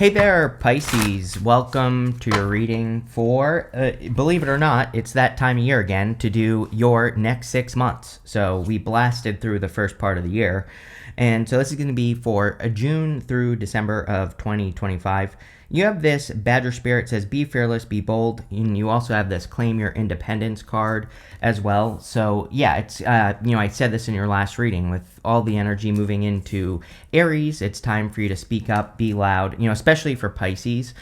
Hey there, Pisces. Welcome to your reading for, believe it or not, it's that time of year again to do your next 6 months. So we blasted through the first part of the year. And so this is going to be for June through December of 2025. You have this Badger Spirit says, be fearless, be bold. And you also have this Claim Your Independence card as well. So yeah, it's, I said this in your last reading with all the energy moving into Aries. It's time for you to speak up, be loud, especially for Pisces.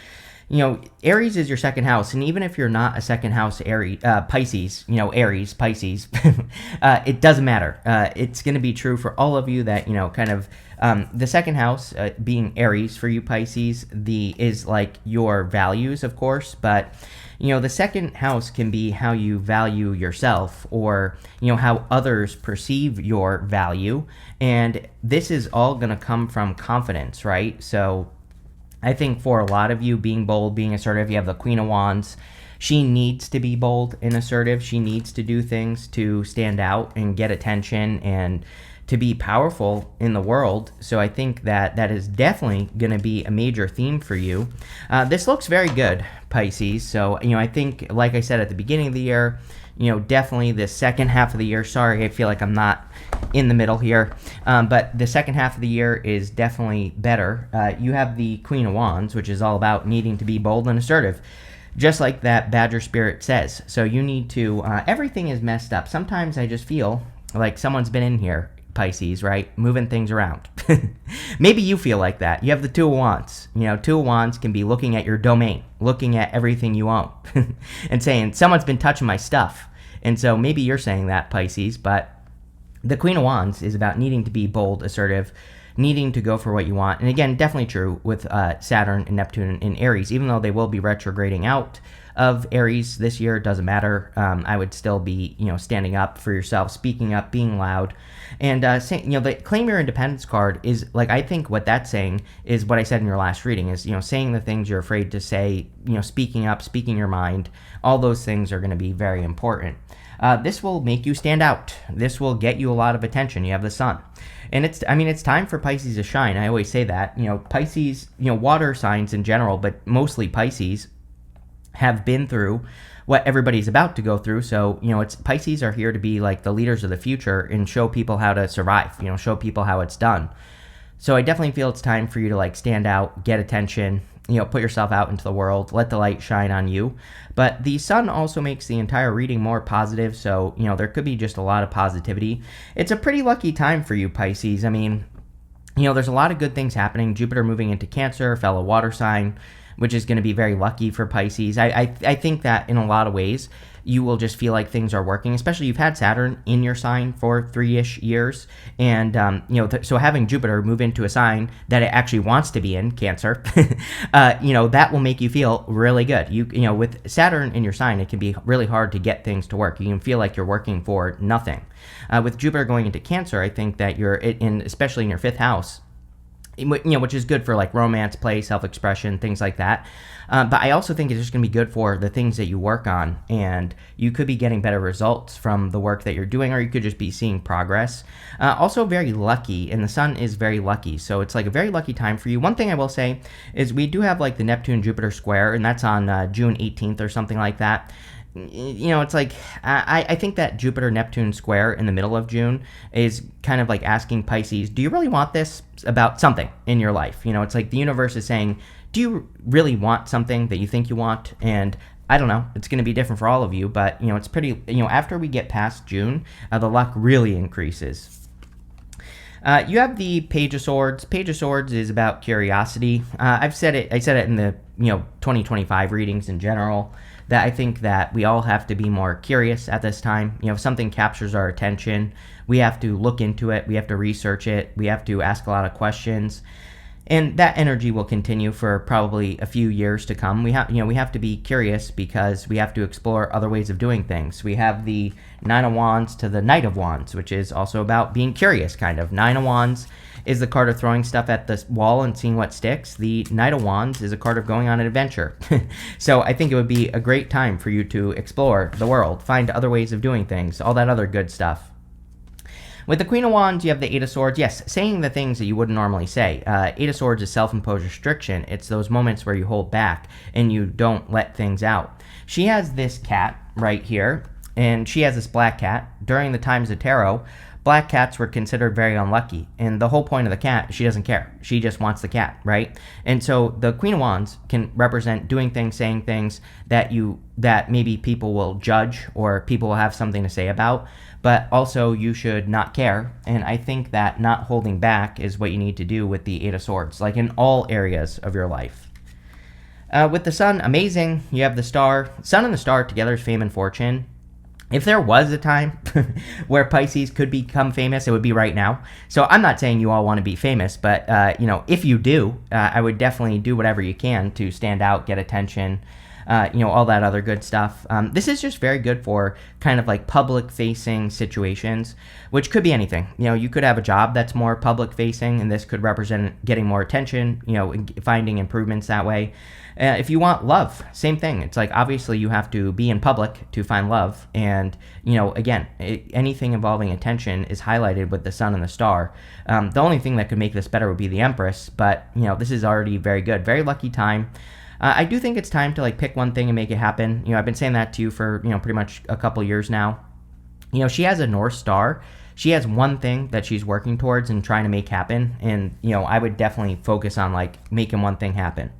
Aries is your second house, and even if you're not a second house Pisces, Aries, Pisces, it doesn't matter. It's going to be true for all of you that, the second house, being Aries for you Pisces, is like your values, of course, but, the second house can be how you value yourself or, how others perceive your value, and this is all going to come from confidence, right? So I think for a lot of you, being bold, being assertive, you have the Queen of Wands. She needs to be bold and assertive. She needs to do things to stand out and get attention and to be powerful in the world. So I think that is definitely going to be a major theme for you. This looks very good, Pisces. So, I think, like I said at the beginning of the year, definitely the second half of the year. Sorry, I feel like I'm not in the middle here. But the second half of the year is definitely better. You have the Queen of Wands, which is all about needing to be bold and assertive, just like that Badger Spirit says. So you need to, everything is messed up. Sometimes I just feel like someone's been in here, Pisces, right? Moving things around. Maybe you feel like that. You have the Two of Wands. Two of Wands can be looking at your domain, looking at everything you own, and saying, someone's been touching my stuff. And so maybe you're saying that, Pisces, but the Queen of Wands is about needing to be bold, assertive, needing to go for what you want. And again, definitely true with Saturn and Neptune in Aries. Even though they will be retrograding out of Aries this year, it doesn't matter. I would still be, standing up for yourself, speaking up, being loud. And, the Claim Your Independence card is, I think what that's saying is what I said in your last reading is, saying the things you're afraid to say, speaking up, speaking your mind. All those things are going to be very important. This will make you stand out. This will get you a lot of attention. You have the Sun. And it's time for Pisces to shine. I always say that. Pisces, water signs in general, but mostly Pisces, have been through what everybody's about to go through. So, it's Pisces are here to be like the leaders of the future and show people how to survive, show people how it's done. So I definitely feel it's time for you to stand out, get attention, put yourself out into the world, let the light shine on you. But the Sun also makes the entire reading more positive. So, there could be just a lot of positivity. It's a pretty lucky time for you, Pisces. There's a lot of good things happening. Jupiter moving into Cancer, fellow water sign, which is going to be very lucky for Pisces. I think that in a lot of ways, you will just feel like things are working, especially you've had Saturn in your sign for 3-ish years. And, so having Jupiter move into a sign that it actually wants to be in, Cancer, that will make you feel really good. With Saturn in your sign, it can be really hard to get things to work. You can feel like you're working for nothing. With Jupiter going into Cancer, I think that you're especially in your 5th house, which is good for romance, play, self-expression, things like that. But I also think it's just going to be good for the things that you work on, and you could be getting better results from the work that you're doing, or you could just be seeing progress. Also very lucky, and the Sun is very lucky, so it's a very lucky time for you. One thing I will say is we do have the Neptune-Jupiter square, and that's on June 18th or something like that. It's I think that Jupiter-Neptune square in the middle of June is kind of asking Pisces, do you really want this about something in your life? It's the universe is saying, do you really want something that you think you want? And I don't know, it's going to be different for all of you, but, it's pretty, after we get past June, the luck really increases. You have the Page of Swords. Page of Swords is about curiosity. I said it in the, 2025 readings in general, that I think that we all have to be more curious at this time. If something captures our attention, we have to look into it, we have to research it, we have to ask a lot of questions. And that energy will continue for probably a few years to come. We have to be curious because we have to explore other ways of doing things. We have the Nine of Wands to the Knight of Wands, which is also about being curious, kind of. Nine of Wands is the card of throwing stuff at the wall and seeing what sticks. The Knight of Wands is a card of going on an adventure. So I think it would be a great time for you to explore the world, find other ways of doing things, all that other good stuff. With the Queen of Wands, you have the Eight of Swords. Yes, saying the things that you wouldn't normally say. Eight of Swords is self-imposed restriction. It's those moments where you hold back and you don't let things out. She has this cat right here, and she has this black cat. During the times of tarot, black cats were considered very unlucky, and the whole point of the cat, she doesn't care. She just wants the cat, right? And so the Queen of Wands can represent doing things, saying things that maybe people will judge or people will have something to say about, but also you should not care. And I think that not holding back is what you need to do with the Eight of Swords, like in all areas of your life. With the Sun, amazing. You have the Star. Sun and the Star together is fame and fortune. If there was a time where Pisces could become famous, it would be right now. So I'm not saying you all want to be famous, but if you do, I would definitely do whatever you can to stand out, get attention, all that other good stuff. This is just very good for kind of like public-facing situations, which could be anything. You could have a job that's more public-facing, and this could represent getting more attention, finding improvements that way. If you want love, same thing. It's like, obviously you have to be in public to find love. And, again, anything involving attention is highlighted with the Sun and the Star. The only thing that could make this better would be the Empress. But, this is already very good. Very lucky time. I do think it's time to pick one thing and make it happen. I've been saying that to you for, pretty much a couple years now. She has a North Star. She has one thing that she's working towards and trying to make happen. And, I would definitely focus on making one thing happen.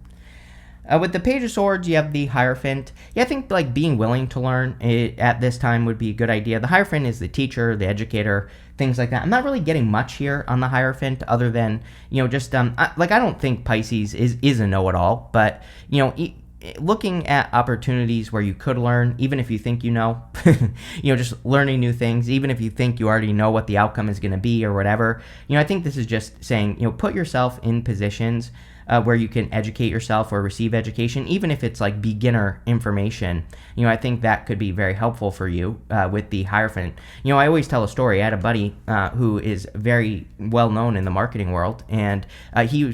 With the Page of Swords, you have the Hierophant. Yeah, I think being willing to learn at this time would be a good idea. The Hierophant is the teacher, the educator, things like that. I'm not really getting much here on the Hierophant other than, I don't think Pisces is a know-it-all, but, looking at opportunities where you could learn, even if you think just learning new things, even if you think you already know what the outcome is going to be or whatever, I think this is just saying, put yourself in positions where you can educate yourself or receive education, even if it's beginner information. I think that could be very helpful for you with the Hierophant. I always tell a story. I had a buddy who is very well known in the marketing world, and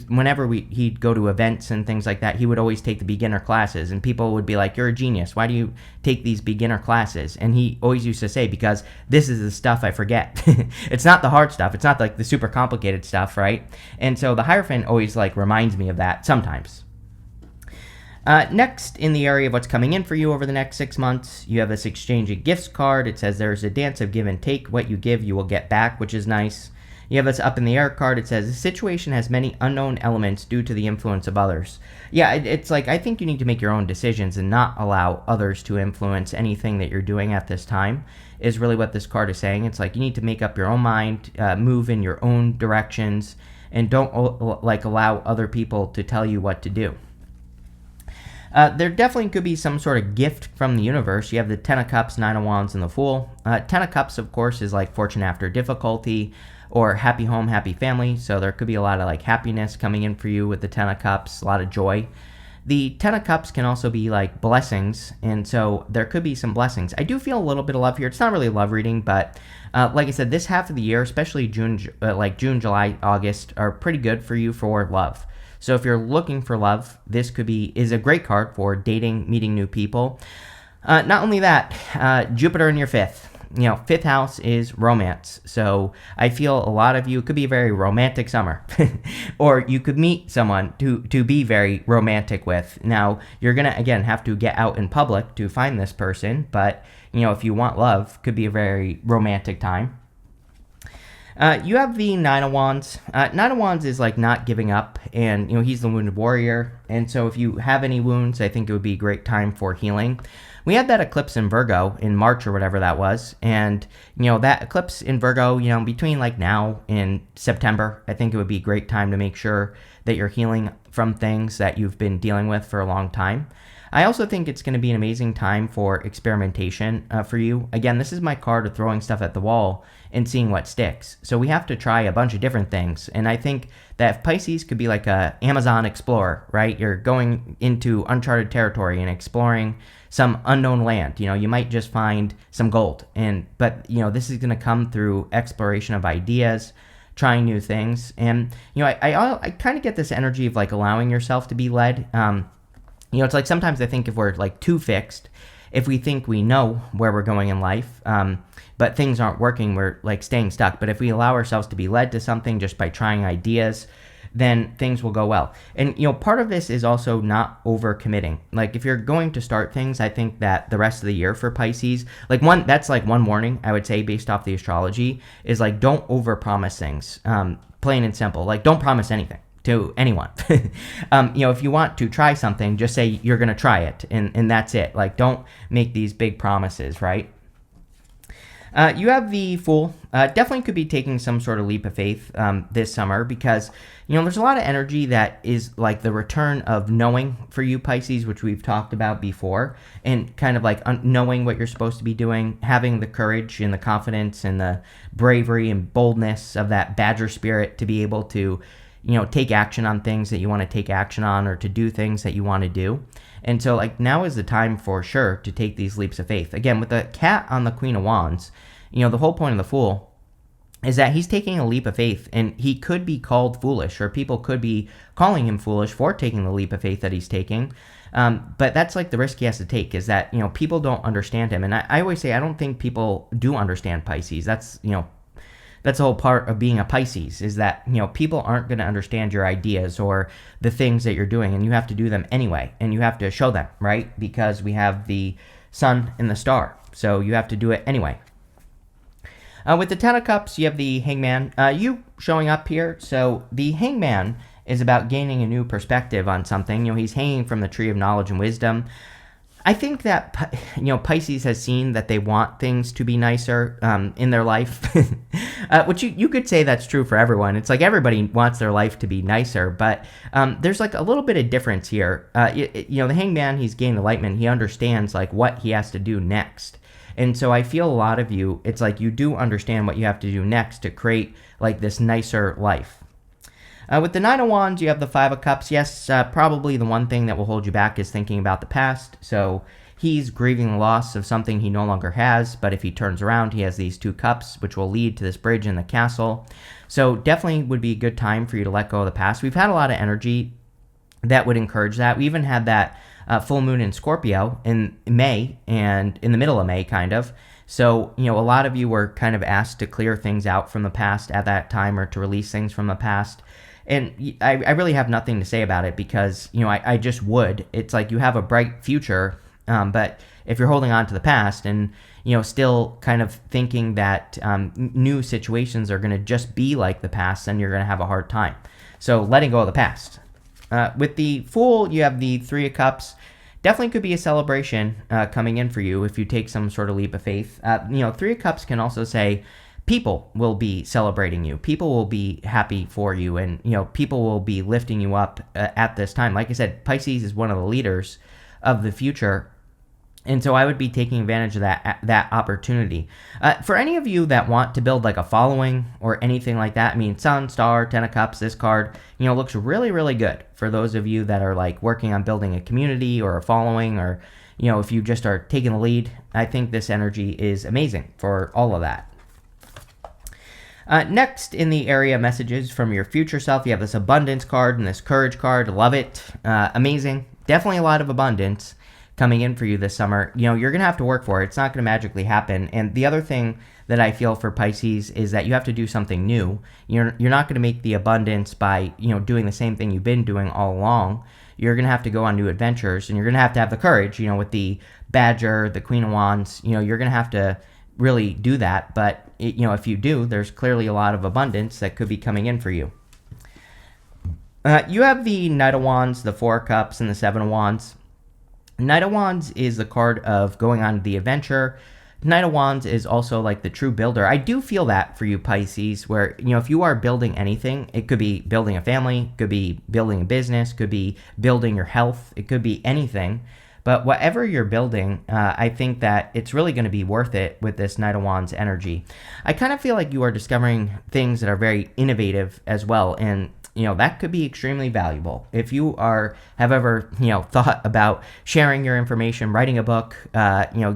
whenever he'd go to events and things like that, he would always take the beginner classes, and people would be like, "You're a genius. Why do you take these beginner classes?" And he always used to say, "Because this is the stuff I forget." It's not the hard stuff. It's not the super complicated stuff, right? And so the Hierophant always reminds me of that sometimes. Next, in the area of what's coming in for you over the next 6 months, you have this Exchange of Gifts card. It says there's a dance of give and take. What you give, you will get back, which is nice. You have this Up in the Air card. It says the situation has many unknown elements due to the influence of others. Yeah, it's I think you need to make your own decisions and not allow others to influence anything that you're doing at this time, is really what this card is saying. It's you need to make up your own mind, move in your own directions, and don't allow other people to tell you what to do. There definitely could be some sort of gift from the universe. You have the Ten of Cups, Nine of Wands, and the Fool. Ten of Cups, of course, is fortune after difficulty, or happy home, happy family. So there could be a lot of happiness coming in for you with the Ten of Cups, a lot of joy. The Ten of Cups can also be blessings, and so there could be some blessings. I do feel a little bit of love here. It's not really a love reading, but like I said, this half of the year, especially June, July, August, are pretty good for you for love. So if you're looking for love, this is a great card for dating, meeting new people. Not only that, Jupiter in your fifth. Fifth house is romance. So I feel a lot of you, it could be a very romantic summer. Or you could meet someone to be very romantic with. Now, you're going to, again, have to get out in public to find this person. But, if you want love, could be a very romantic time. You have the Nine of Wands. Nine of Wands is not giving up, and he's the wounded warrior. And so if you have any wounds, I think it would be a great time for healing. We had that eclipse in Virgo in March or whatever that was, and that eclipse in Virgo, between now and September, I think it would be a great time to make sure that you're healing from things that you've been dealing with for a long time. I also think it's going to be an amazing time for experimentation for you. Again, this is my card of throwing stuff at the wall and seeing what sticks. So we have to try a bunch of different things. And I think that if Pisces could be like a Amazon explorer, right? You're going into uncharted territory and exploring some unknown land. You might just find some gold. But this is going to come through exploration of ideas, trying new things. And, I kind of get this energy of allowing yourself to be led. It's sometimes I think if we're too fixed if we think we know where we're going in life, but things aren't working, we're like staying stuck. But if we allow ourselves to be led to something just by trying ideas, then things will go well. And, part of this is also not overcommitting. Like, if you're going to start things, I think that the rest of the year for Pisces, that's one warning, I would say, based off the astrology, is like, don't overpromise things. Plain and simple. Like, don't promise anything to anyone. If you want to try something, just say you're going to try it, and that's it. Like, don't make these big promises, right? You have the Fool. Definitely could be taking some sort of leap of faith this summer, because, there's a lot of energy that is like the return of knowing for you, Pisces, which we've talked about before, and kind of like knowing what you're supposed to be doing, having the courage and the confidence and the bravery and boldness of that badger spirit to be able to, take action on things that you want to take action on, or to do things that you want to do. And so, like, now is the time for sure to take these leaps of faith. Again, with the cat on the Queen of Wands, the whole point of the Fool is that he's taking a leap of faith, and he could be called foolish, or people could be calling him foolish for taking the leap of faith that he's taking. But that's like the risk he has to take, is that, people don't understand him. And I always say, I don't think people do understand Pisces. That's the whole part of being a Pisces, is that, people aren't going to understand your ideas or the things that you're doing, and you have to do them anyway, and you have to show them, right? Because we have the sun and the star, so you have to do it anyway. With the Ten of Cups, you have the Hangman. You showing up here, so the Hangman is about gaining a new perspective on something. He's hanging from the tree of knowledge and wisdom. I think that, Pisces has seen that they want things to be nicer in their life, which you could say that's true for everyone. It's like everybody wants their life to be nicer, but there's like a little bit of difference here. The Hangman, he's gained enlightenment. He understands like what he has to do next. And so I feel a lot of you, it's like you do understand what you have to do next to create like this nicer life. With the Nine of Wands, you have the Five of Cups. Yes, probably the one thing that will hold you back is thinking about the past. So he's grieving the loss of something he no longer has, but if he turns around, he has these two cups, which will lead to this bridge in the castle. So definitely would be a good time for you to let go of the past. We've had a lot of energy that would encourage that. We even had that full moon in Scorpio in May, and in the middle of May, kind of. So, a lot of you were kind of asked to clear things out from the past at that time, or to release things from the past. And I really have nothing to say about it, because, I just would. It's like you have a bright future, but if you're holding on to the past and, still kind of thinking that new situations are going to just be like the past, then you're going to have a hard time. So letting go of the past. With the Fool, you have the Three of Cups. Definitely could be a celebration coming in for you if you take some sort of leap of faith. Three of Cups can also say people will be celebrating you. People will be happy for you, and, people will be lifting you up at this time. Like I said, Pisces is one of the leaders of the future. And so I would be taking advantage of that opportunity. For any of you that want to build like a following or anything like that, I mean, Sun, Star, Ten of Cups, this card, looks really, really good for those of you that are like working on building a community or a following, or, if you just are taking the lead. I think this energy is amazing for all of that. Next in the area messages from your future self, you have this abundance card and this courage card. Love it. Amazing. Definitely a lot of abundance coming in for you this summer. You're going to have to work for it. It's not going to magically happen. And the other thing that I feel for Pisces is that you have to do something new. You're not going to make the abundance by, doing the same thing you've been doing all along. You're going to have to go on new adventures, and you're going to have the courage, with the Badger, the Queen of Wands, you're going to have to really do that. But, if you do, there's clearly a lot of abundance that could be coming in for you. You have the Knight of Wands, the Four of Cups, and the Seven of Wands. Knight of Wands is the card of going on the adventure. Knight of Wands is also like the true builder. I do feel that for you, Pisces, where, if you are building anything, it could be building a family, could be building a business, could be building your health, it could be anything. But whatever you're building, I think that it's really going to be worth it with this Knight of Wands energy. I kind of feel like you are discovering things that are very innovative as well, and that could be extremely valuable. If you have ever, thought about sharing your information, writing a book,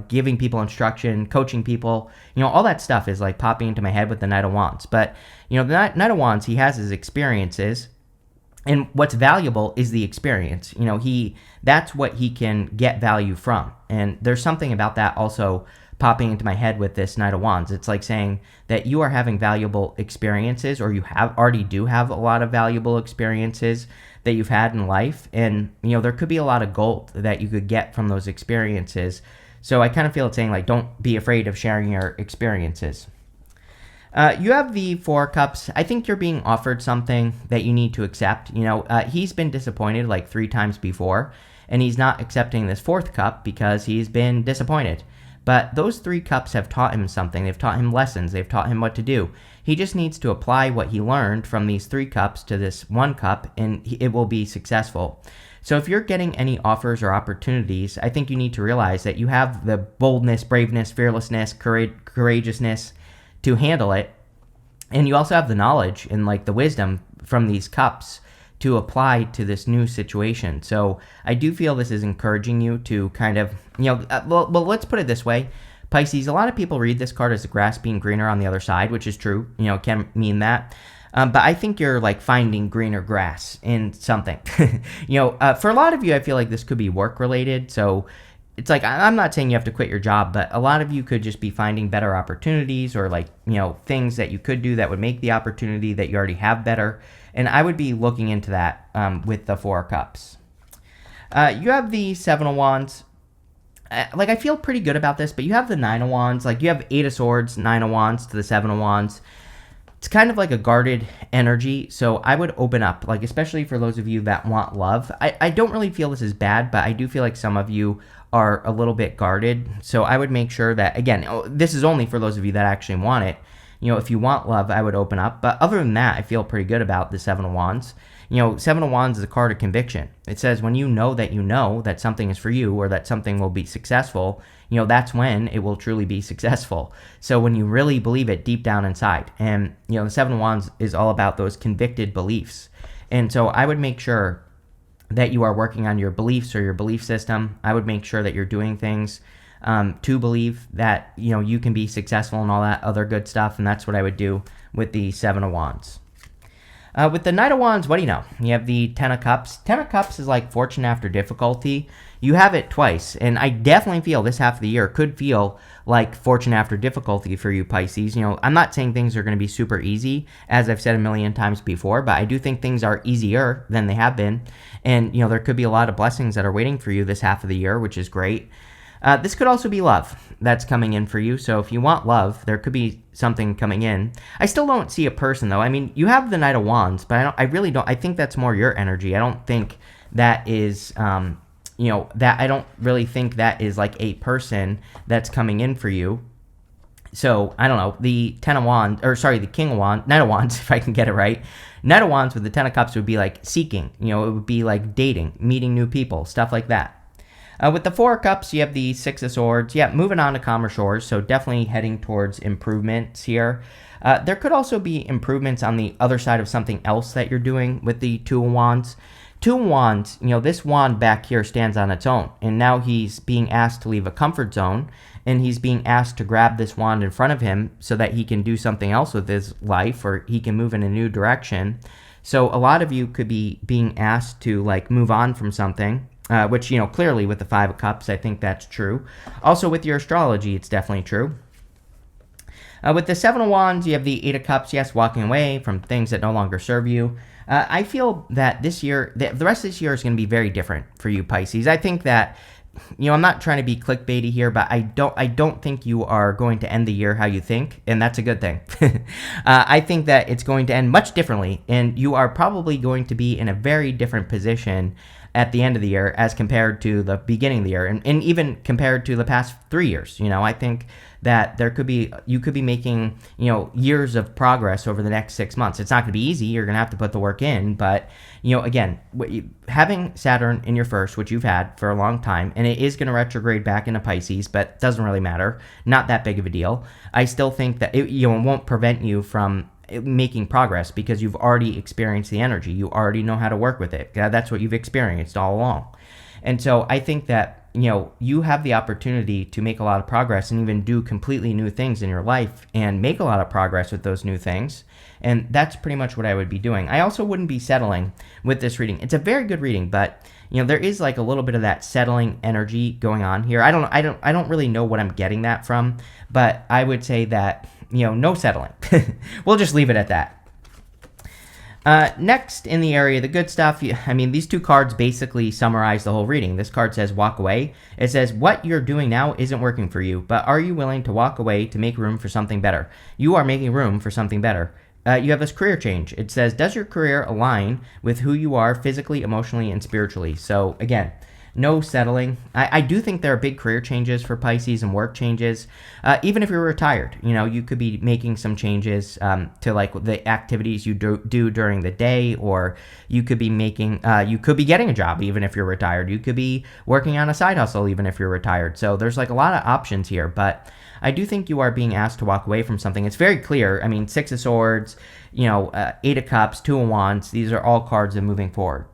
giving people instruction, coaching people, all that stuff is like popping into my head with the Knight of Wands. But, the Knight of Wands, he has his experiences, And what's valuable is the experience. That's what he can get value from. And there's something about that also popping into my head with this Knight of Wands. It's like saying that you are having valuable experiences, or you already do have a lot of valuable experiences that you've had in life. And, there could be a lot of gold that you could get from those experiences. So I kind of feel it's saying, like, don't be afraid of sharing your experiences. You have the Four of Cups. I think you're being offered something that you need to accept. He's been disappointed like 3 times before, and he's not accepting this fourth cup because he's been disappointed. But those 3 cups have taught him something. They've taught him lessons. They've taught him what to do. He just needs to apply what he learned from these 3 cups to this 1 cup, and it will be successful. So if you're getting any offers or opportunities, I think you need to realize that you have the boldness, braveness, fearlessness, courageousness to handle it. And you also have the knowledge and like the wisdom from these cups to apply to this new situation. So I do feel this is encouraging you to kind of, well, let's put it this way. Pisces, a lot of people read this card as the grass being greener on the other side, which is true. It can mean that. But I think you're like finding greener grass in something. For a lot of you, I feel like this could be work related. So it's like, I'm not saying you have to quit your job, but a lot of you could just be finding better opportunities, or like, things that you could do that would make the opportunity that you already have better. And I would be looking into that with the Four of Cups. You have the Seven of Wands. I feel pretty good about this, but you have the Nine of Wands. Like, you have 8 of Swords, 9 of Wands to the 7 of Wands. It's kind of like a guarded energy, so I would open up, like, especially for those of you that want love. I don't really feel this is bad, but I do feel like some of you are a little bit guarded. So I would make sure that, again, this is only for those of you that actually want it. If you want love, I would open up. But other than that, I feel pretty good about the Seven of Wands. Seven of Wands is a card of conviction. It says when you know that something is for you, or that something will be successful, that's when it will truly be successful. So when you really believe it deep down inside. And, the Seven of Wands is all about those convicted beliefs. And so I would make sure that you are working on your beliefs or your belief system. I would make sure that you're doing things to believe that, you can be successful and all that other good stuff. And that's what I would do with the Seven of Wands. With the Knight of Wands, what do you know? You have the Ten of Cups. 10 of Cups is like fortune after difficulty. You have it twice. And I definitely feel this half of the year could feel like fortune after difficulty for you, Pisces. I'm not saying things are going to be super easy, as I've said a million times before, but I do think things are easier than they have been. And, there could be a lot of blessings that are waiting for you this half of the year, which is great. This could also be love that's coming in for you. So if you want love, there could be something coming in. I still don't see a person, though. I mean, you have the Knight of Wands, but I really don't. I think that's more your energy. I don't think that is, I don't really think that is like a person that's coming in for you. So I don't know. The the King of Wands, Knight of Wands, if I can get it right. Knight of Wands with the Ten of Cups would be like seeking. It would be like dating, meeting new people, stuff like that. With the Four of Cups, you have the Six of Swords. Yeah, moving on to calmer shores, so definitely heading towards improvements here. There could also be improvements on the other side of something else that you're doing with the Two of Wands. Two of Wands, this wand back here stands on its own, and now he's being asked to leave a comfort zone, and he's being asked to grab this wand in front of him so that he can do something else with his life, or he can move in a new direction. So a lot of you could be being asked to like move on from something. Which, clearly with the Five of Cups, I think that's true. Also with your astrology, it's definitely true. With the Seven of Wands, you have the Eight of Cups. Yes, walking away from things that no longer serve you. I feel that this year, the rest of this year is going to be very different for you, Pisces. I think that, I'm not trying to be clickbaity here, but I don't think you are going to end the year how you think, and that's a good thing. I think that it's going to end much differently, and you are probably going to be in a very different position at the end of the year as compared to the beginning of the year, and even compared to the past 3 years. I think that you could be making, years of progress over the next 6 months. It's not going to be easy. You're going to have to put the work in, but, again, having Saturn in your first, which you've had for a long time, and it is going to retrograde back into Pisces, but doesn't really matter. Not that big of a deal. I still think that it won't prevent you from making progress because you've already experienced the energy. You already know how to work with it. That's what you've experienced all along. And so I think that you have the opportunity to make a lot of progress and even do completely new things in your life and make a lot of progress with those new things. And that's pretty much what I would be doing. I also wouldn't be settling with this reading. It's a very good reading, but there is like a little bit of that settling energy going on here. I don't really know what I'm getting that from, but I would say that, no settling. We'll just leave it at that. Next, in the area of the good stuff, these two cards basically summarize the whole reading. This card says walk away. It says what you're doing now isn't working for you, but are you willing to walk away to make room for something better? You are making room for something better. You have this career change. It says, does your career align with who you are physically, emotionally, and spiritually? So again, no settling. I do think there are big career changes for Pisces and work changes. Even if you're retired, you could be making some changes to like the activities you do during the day, or you could be you could be getting a job even if you're retired. You could be working on a side hustle even if you're retired. So there's like a lot of options here, but I do think you are being asked to walk away from something. It's very clear. Six of Swords, Eight of Cups, Two of Wands. These are all cards of moving forward.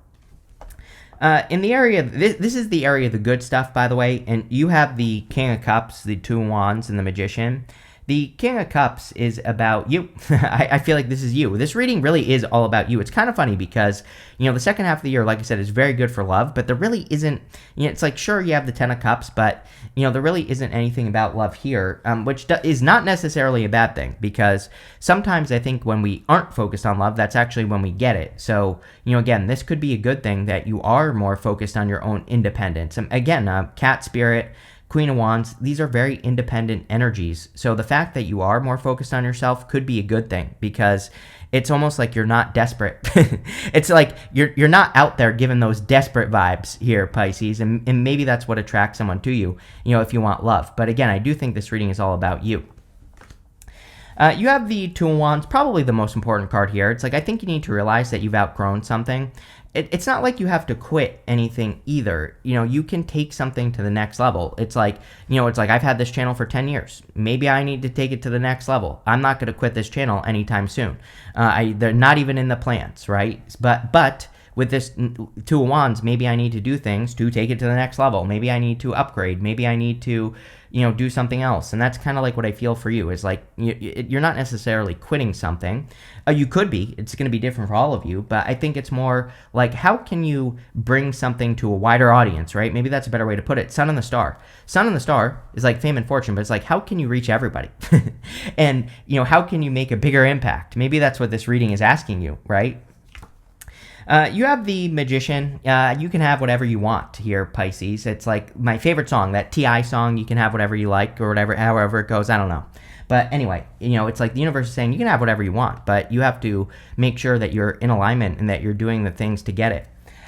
In the area, this is the area of the good stuff, by the way, and you have the King of Cups, the Two of Wands, and the Magician. The King of Cups is about you. I feel like this is you. This reading really is all about you. It's kind of funny because, the second half of the year, like I said, is very good for love, but there really isn't, it's like, sure, you have the Ten of Cups, but, there really isn't anything about love here, which is not necessarily a bad thing, because sometimes I think when we aren't focused on love, that's actually when we get it. So, again, this could be a good thing that you are more focused on your own independence. Again, Cat Spirit, Queen of Wands, these are very independent energies. So the fact that you are more focused on yourself could be a good thing, because it's almost like you're not desperate. It's like you're not out there giving those desperate vibes here, Pisces, and maybe that's what attracts someone to you, if you want love. But again, I do think this reading is all about you. You have the Two of Wands, probably the most important card here. It's like, I think you need to realize that you've outgrown something. It's not like you have to quit anything either. You can take something to the next level. It's like, I've had this channel for 10 years. Maybe I need to take it to the next level. I'm not going to quit this channel anytime soon. They're not even in the plans, right? But with this Two of Wands, maybe I need to do things to take it to the next level. Maybe I need to upgrade. Maybe I need to, do something else. And that's kind of like what I feel for you, is like, you're not necessarily quitting something. You could be. It's going to be different for all of you. But I think it's more like, how can you bring something to a wider audience, right? Maybe that's a better way to put it. Sun and the Star. Sun and the Star is like fame and fortune, but it's like, how can you reach everybody? And, how can you make a bigger impact? Maybe that's what this reading is asking you, right? You have the Magician. You can have whatever you want here, Pisces. It's like my favorite song, that T.I. song, you can have whatever you like, or whatever, however it goes, I don't know. But anyway, it's like the universe is saying you can have whatever you want, but you have to make sure that you're in alignment and that you're doing the things to get it.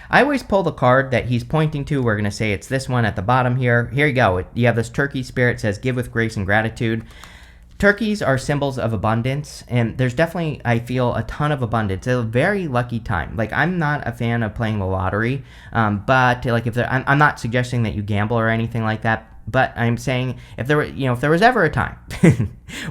I always pull the card that he's pointing to. We're going to say it's this one at the bottom here. Here you go. You have this Turkey Spirit. It says, give with grace and gratitude. Turkeys are symbols of abundance, and there's definitely, I feel, a ton of abundance. It's a very lucky time. Like, I'm not a fan of playing the lottery, but like, I'm not suggesting that you gamble or anything like that. But I'm saying if there was ever a time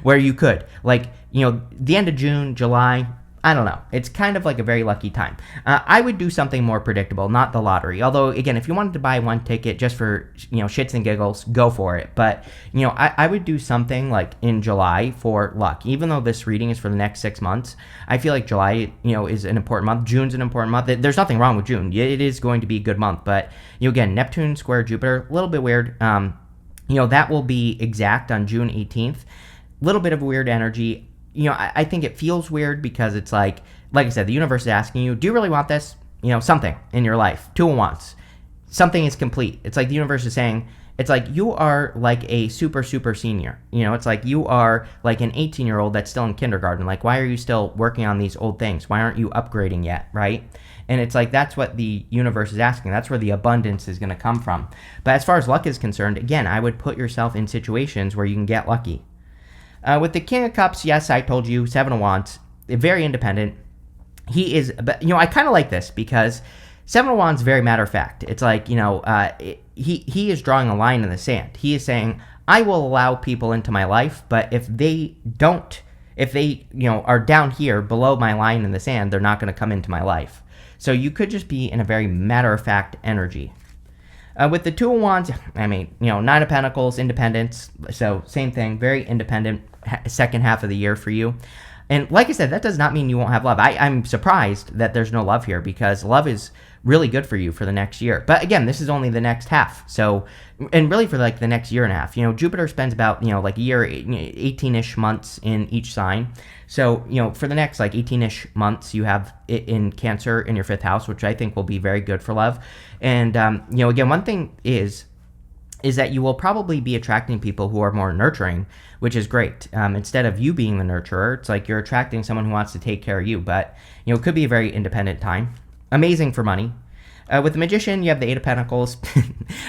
where you could, like, the end of June, July, I don't know. It's kind of like a very lucky time. I would do something more predictable, not the lottery. Although, again, if you wanted to buy one ticket just for, shits and giggles, go for it. But, I would do something like in July for luck. Even though this reading is for the next 6 months, I feel like July, is an important month. June's an important month. There's nothing wrong with June. It is going to be a good month. But, again, Neptune square Jupiter, a little bit weird. That will be exact on June 18th. Little bit of weird energy. I think it feels weird because it's like I said, the universe is asking you, do you really want this? Something in your life. Two of Wands. Something is complete. It's like the universe is saying, it's like you are like a super, super senior. It's like you are like an 18-year-old that's still in kindergarten. Like, why are you still working on these old things? Why aren't you upgrading yet, right? And it's like, that's what the universe is asking. That's where the abundance is going to come from. But as far as luck is concerned, again, I would put yourself in situations where you can get lucky. With the King of Cups, yes, I told you, Seven of Wands, very independent. He is, I kind of like this because Seven of Wands, very matter of fact. It's like, he is drawing a line in the sand. He is saying, I will allow people into my life, but if they are down here below my line in the sand, they're not going to come into my life. So you could just be in a very matter of fact energy. With the Two of Wands, I mean, Nine of Pentacles, independence. So same thing, very independent second half of the year for you. And like I said, that does not mean you won't have love. I'm surprised that there's no love here, because love is really good for you for the next year. But again, this is only the next half. So, and really for like the next year and a half. Jupiter spends about, like a year, 18-ish months in each sign. So, for the next like 18-ish months, you have it in Cancer in your 5th house, which I think will be very good for love. And, again, one thing is that you will probably be attracting people who are more nurturing, which is great. Instead of you being the nurturer, it's like you're attracting someone who wants to take care of you. But, it could be a very independent time. Amazing for money. With the Magician, you have the 8 of Pentacles.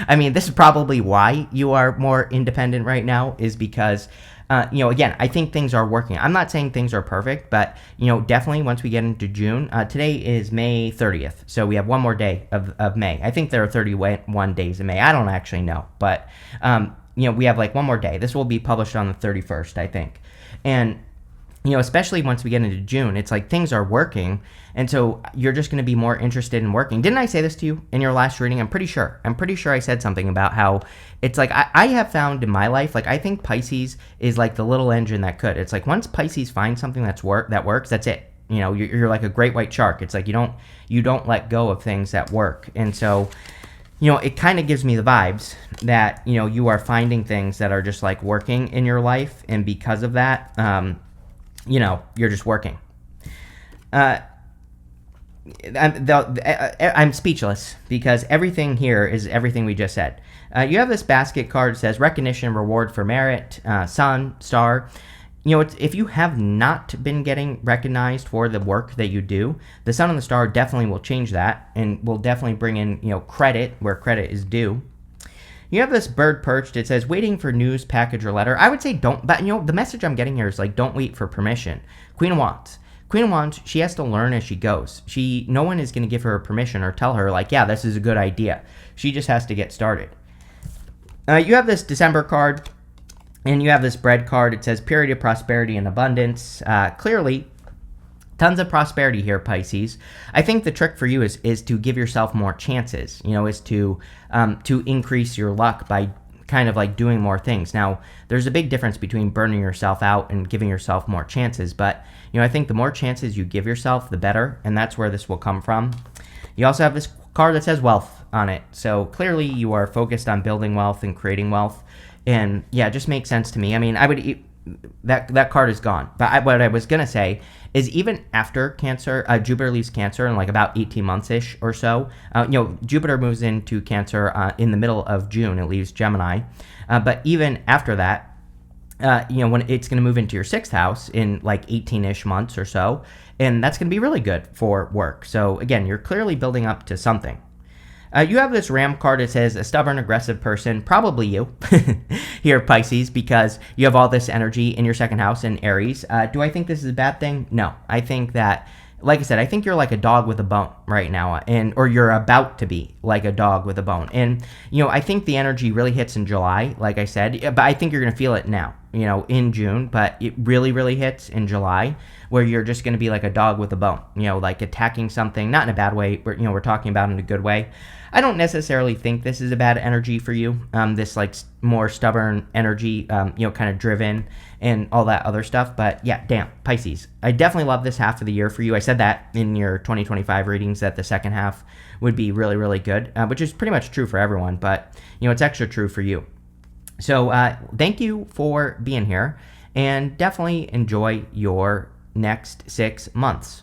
I mean, this is probably why you are more independent right now, is because, again, I think things are working. I'm not saying things are perfect, but, definitely once we get into June, today is May 30th. So we have one more day of May. I think there are 31 days in May. I don't actually know, but, we have like one more day. This will be published on the 31st, I think. And, especially once we get into June, it's like things are working. And so you're just going to be more interested in working. Didn't I say this to you in your last reading? I'm pretty sure I said something about how it's like I have found in my life, like I think Pisces is like the little engine that could. It's like once Pisces finds something that works, that's it. You're like a great white shark. It's like you don't let go of things that work. And so, it kind of gives me the vibes that, you are finding things that are just like working in your life. And because of that, you're just working. I'm speechless, because everything here is everything we just said. You have this basket card that says recognition, reward for merit, sun, star. If you have not been getting recognized for the work that you do, the sun and the star definitely will change that, and will definitely bring in, credit where credit is due. You have this bird perched. It says waiting for news, package, or letter. I would say don't, but the message I'm getting here is like, don't wait for permission. Queen of Wands. Queen of Wands, she has to learn as she goes. No one is going to give her permission or tell her like, yeah, this is a good idea. She just has to get started. You have this December card, and you have this bread card. It says period of prosperity and abundance. Clearly, tons of prosperity here, Pisces. I think the trick for you is to give yourself more chances. Is to increase your luck by kind of like doing more things. Now, there's a big difference between burning yourself out and giving yourself more chances, but I think the more chances you give yourself, the better, and that's where this will come from. You also have this card that says wealth on it. So clearly you are focused on building wealth and creating wealth. And yeah, it just makes sense to me. I mean, that card is gone. But what I was going to say is even after Cancer, Jupiter leaves Cancer in like about 18 months-ish or so. Jupiter moves into Cancer in the middle of June. It leaves Gemini. But even after that, when it's going to move into your 6th house in like 18-ish months or so, and that's going to be really good for work. So again, you're clearly building up to something. You have this Ram card that says a stubborn, aggressive person, probably you here, Pisces, because you have all this energy in your 2nd house in Aries. Do I think this is a bad thing? No. I think that, like I said, I think you're like a dog with a bone right now, or you're about to be like a dog with a bone. And, I think the energy really hits in July, like I said, but I think you're going to feel it now, in June, but it really, really hits in July, where you're just going to be like a dog with a bone, like attacking something, not in a bad way, but, we're talking about in a good way. I don't necessarily think this is a bad energy for you, this like more stubborn energy, kind of driven and all that other stuff. But yeah, damn, Pisces. I definitely love this half of the year for you. I said that in your 2025 readings that the second half would be really, really good, which is pretty much true for everyone, but it's extra true for you. So thank you for being here, and definitely enjoy your next 6 months.